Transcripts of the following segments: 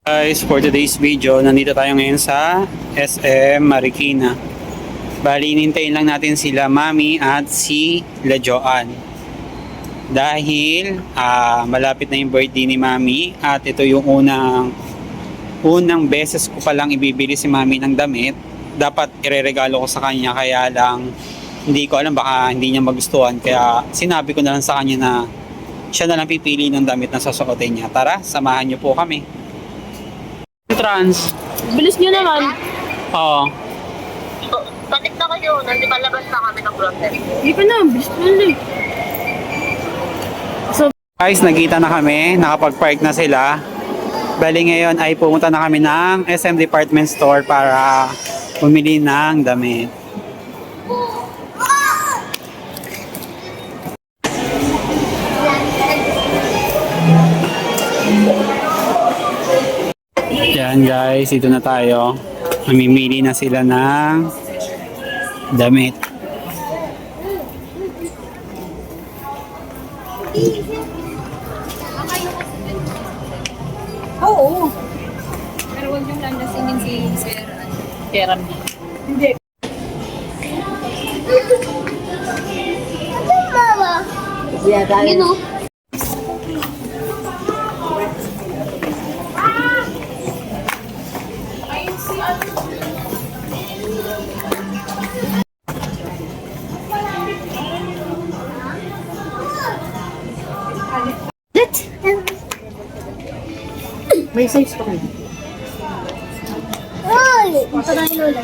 Guys, for today's video, nandito tayo ngayon sa SM Marikina. Bali, inintayin lang natin sila Mami at si La Joanne. Dahil malapit na yung birthday ni Mami at ito yung unang beses ko palang ibibili si Mami ng damit. Dapat ireregalo ko sa kanya, kaya lang hindi ko alam, baka hindi niya magustuhan. Kaya sinabi ko na lang sa kanya na siya na lang pipili ng damit na sasuotin niya. Tara, samahan niyo po kami. Trans. Bilis nyo naman. Oo. Panik na kayo, nandipalabas na kami ng grocery. Hindi pa na, bilis nyo na. Guys, nagkita na kami. Nakapag-park na sila. Bali ngayon ay pumunta na kami ng SM Department Store para bumili ng damit. Yan guys, dito na tayo. Mamimili na sila ng damit. Oo. Pero huwag yung landasingin si Sir. Keram. Hindi. Mama! Yeah, You know? May size pa kayo. Ay! Ito na yung lola.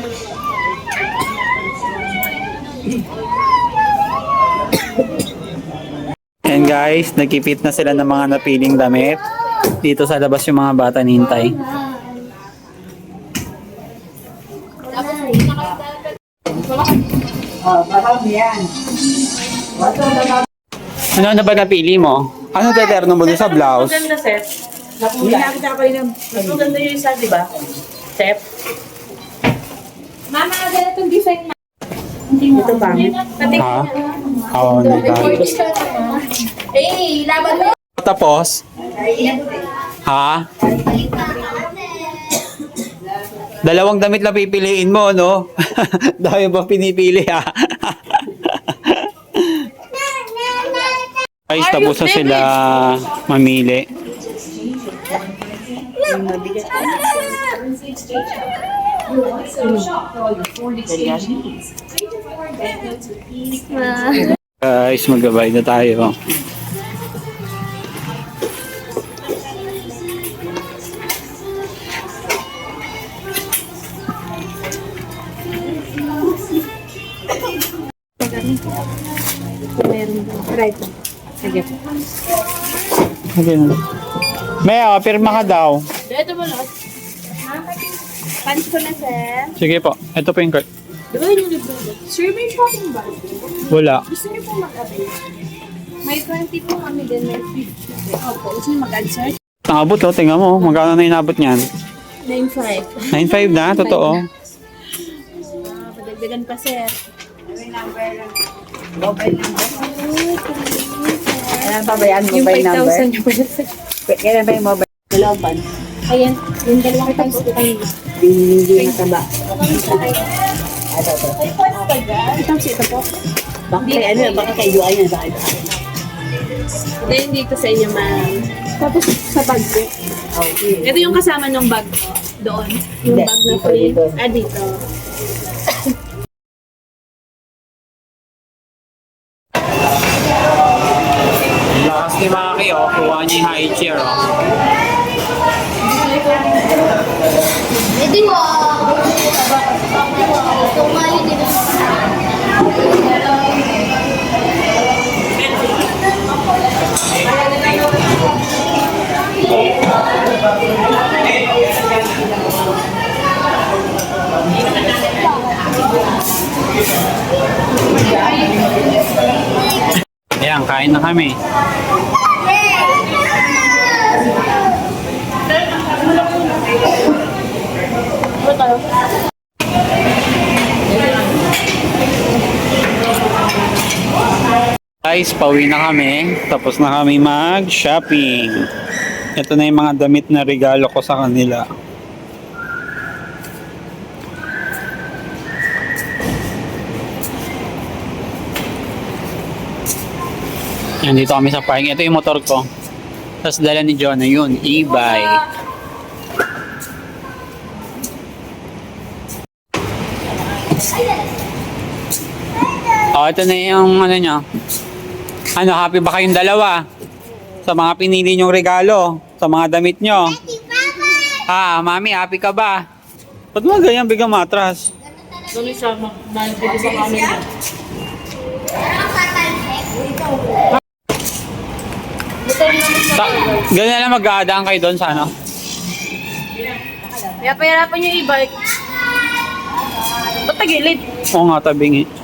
And guys, nagkipit na sila ng mga napiling damit. Dito sa labas yung mga bata nihintay. Ano na ba napili mo? Ano teterno mo doon sa blouse? Maganda set. Nakita ko yun. Mas maganda yung isa, di ba? Set. Mama, ganitong design na. Ito pangit. Ha? Oo, Eh, laban mo. Tapos? Ha? Dalawang damit na pipiliin mo, no? Dahil ba pinipili, ha? Guys, tapos na sila mamili. Guys, magabay na tayo. Right. Sige. Okay na. Maya, pirma ka daw. Ito mo lang. Punch ko na, sir. Sige po, ito po yung card. Diba yung libro? Sir, may shopping ba? Wala. Gusto niyo po mag-avail? May 20 po kami din, may 50. Opo, gusto niyo mag-add, sir? Nakabot, oh. Tingnan mo. Magkano na inabot niyan? 9.5. 9.5 na, totoo. Padagdagan pa, sir. Kailan pa ba yan? Yung Mobile number? 5,000 niyo po, sir. Kailan ba yung mobile? Dalawan. Ayan, yung dalawang times po kayo. Hindi mataba. Ito. Times ito po. Baka kay ano, baka kay UI yan. Baka Then dito sa inyo, ma'am. Tapos sa bag ko. okay. Ito yung kasama ng bag ko. Doon. Yung Hindi, bag na dito, free. dito. Dito. Lakas ni Maki, oh. Kuha niya yung high chair, oh. Hindi mo! Tumali din. Ayan, kain na kami. Guys, pauwi na kami. Tapos na kami mag-shopping. Ito na yung mga damit na regalo ko sa kanila. Yan, dito kami sa parking. Ito yung motor ko. Tapos dala ni Jonah yun, e-bike. Oh, ito na yung ano nyo. Ano, happy ba kayong dalawa? Sa mga pinili nyong regalo? Sa mga damit nyo? Ah, mami, happy ka ba? Ba't mo ganyan biglang matras? Tuloy siya, nagbili sa kami niya. Ganyan lang mag-aadaan kayo doon sa ano? Kaya pahirapan yung e-bike. Ba't tagilid? Oo nga, tabingi.